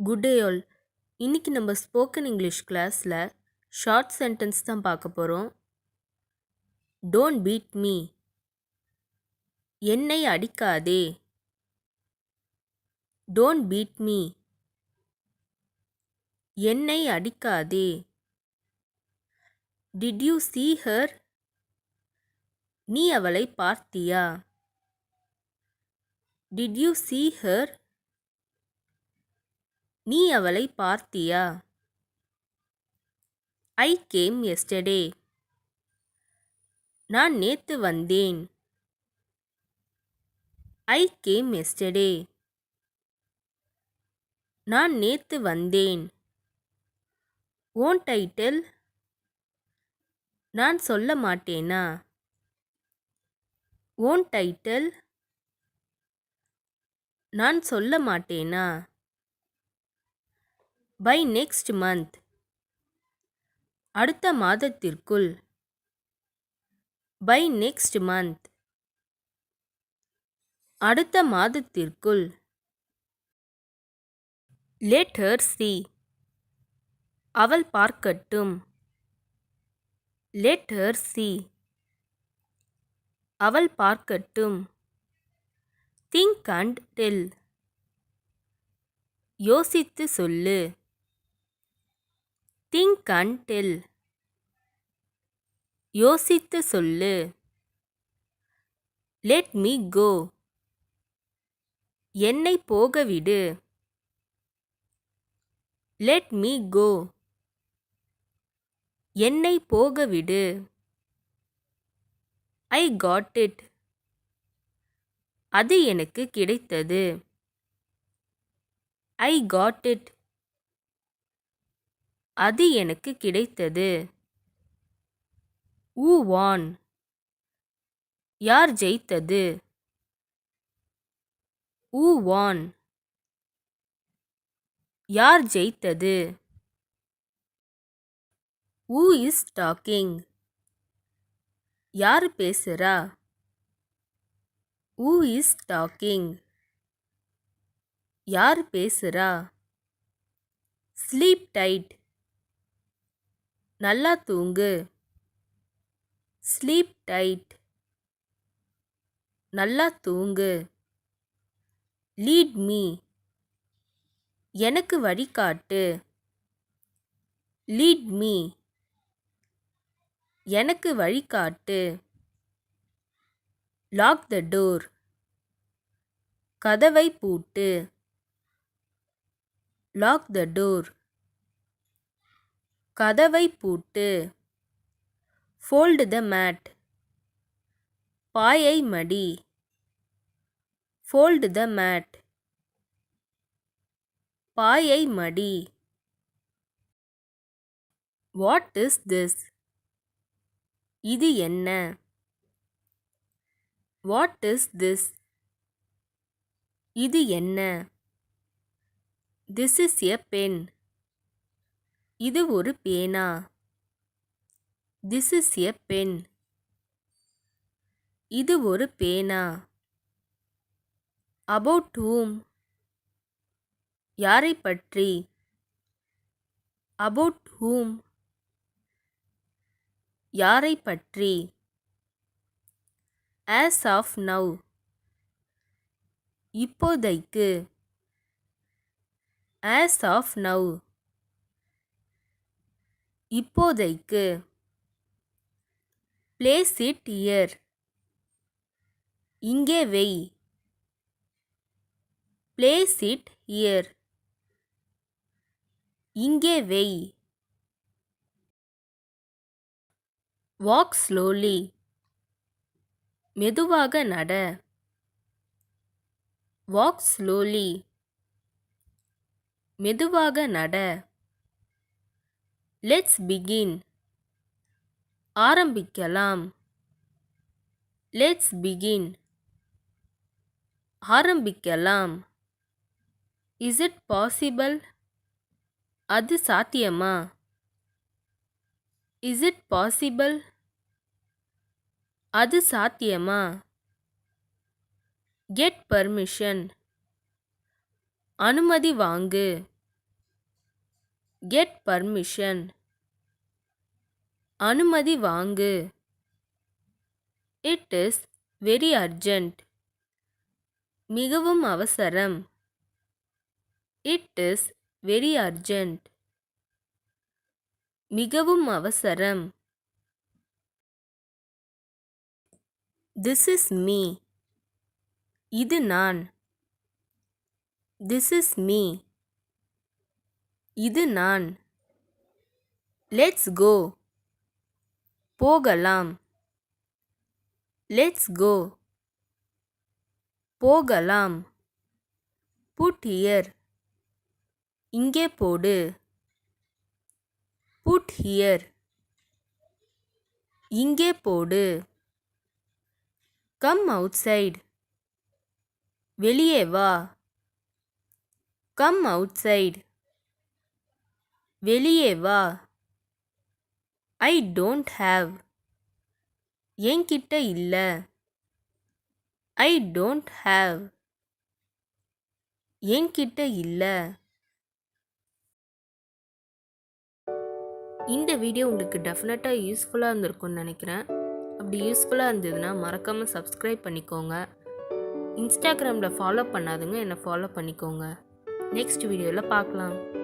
Good day all. இன்னைக்கு நம்ம spoken English கிளாஸில் ஷார்ட் சென்டென்ஸ் தான் பார்க்க போகிறோம். Don't beat me. என்னை அடிக்காதே. Don't beat me. என்னை அடிக்காதே. Did you see her? நீ அவளை பார்த்தியா? Did you see her? நீ அவளை பார்த்தியா? I came yesterday. நான் நேத்து வந்தேன். I came yesterday. நான் நேத்து வந்தேன். won't I tell? நான் சொல்ல மாட்டேனா? won't I tell? நான் சொல்ல மாட்டேனா? by next month. அடுத்த மாதத்திற்குள். by next month. அடுத்த மாதத்திற்குள். let her see. அவள் பார்க்கட்டும். let her see. அவள் பார்க்கட்டும். think and tell. யோசித்து சொல்லு. think and tell. யோசித்து சொல்லு. let me go. என்னை போக விடு. let me go. என்னை போக விடு. I got it. அது எனக்கு கிடைத்தது. I got it. அது எனக்கு கிடைத்தது. who won? யார் ஜெயித்தது? who won? யார் ஜெயித்தது? who is talking? யார் பேசுறா? who is talking? யார் பேசுறா? sleep tight. நல்லா தூங்கு. sleep tight. நல்லா தூங்கு. lead me. எனக்கு வழிகாட்டு. lead me. எனக்கு வழிகாட்டு. lock the door. கதவை பூட்டு. lock the door. கதவை பூட்டு. fold the mat. பாயை மடி. fold the mat. பாயை மடி. what is this? இது என்ன? what is this? இது என்ன? this is a pen. இது ஒரு பேனா. this is a pen. இது ஒரு பேனா. about whom? யாரை பற்றி? about whom? யாரை பற்றி? as of now. இப்போதைக்கு. as of now. இப்போதைக்கு. place it here. இங்கே வை. place it here. இங்கே வை. walk slowly. மெதுவாக நட. walk slowly. மெதுவாக நட. let's begin. ஆரம்பிக்கலாம். let's begin. ஆரம்பிக்கலாம். is it possible? அது சாத்தியமா? is it possible? அது சாத்தியமா? get permission. அனுமதி வாங்கு. get permission. அனுமதி வாங்கு. It is very urgent. மிகவும் அவசரம். It is very urgent. மிகவும் அவசரம். This is me. இது நான். This is me. இது நான். Let's go. போகலாம். Let's go. போகலாம். Put here. இங்கே போடு. Put here. இங்கே போடு. Come outside. வெளியே வா. Come outside. வெளியே வா. I don't have. என்கிட்ட இல்ல. I don't have. என்கிட்ட இல்ல. இந்த வீடியோ உங்களுக்கு டெஃபினட்டாக யூஸ்ஃபுல்லாக இருந்திருக்கும்னு நினைக்கிறேன். அப்படி யூஸ்ஃபுல்லாக இருந்ததுன்னா மறக்காமல் சப்ஸ்கிரைப் பண்ணிக்கோங்க. இன்ஸ்டாகிராமில் ஃபாலோ பண்ணாதுங்க, என்னை ஃபாலோ பண்ணிக்கோங்க. நெக்ஸ்ட் வீடியோவில் பார்க்கலாம்.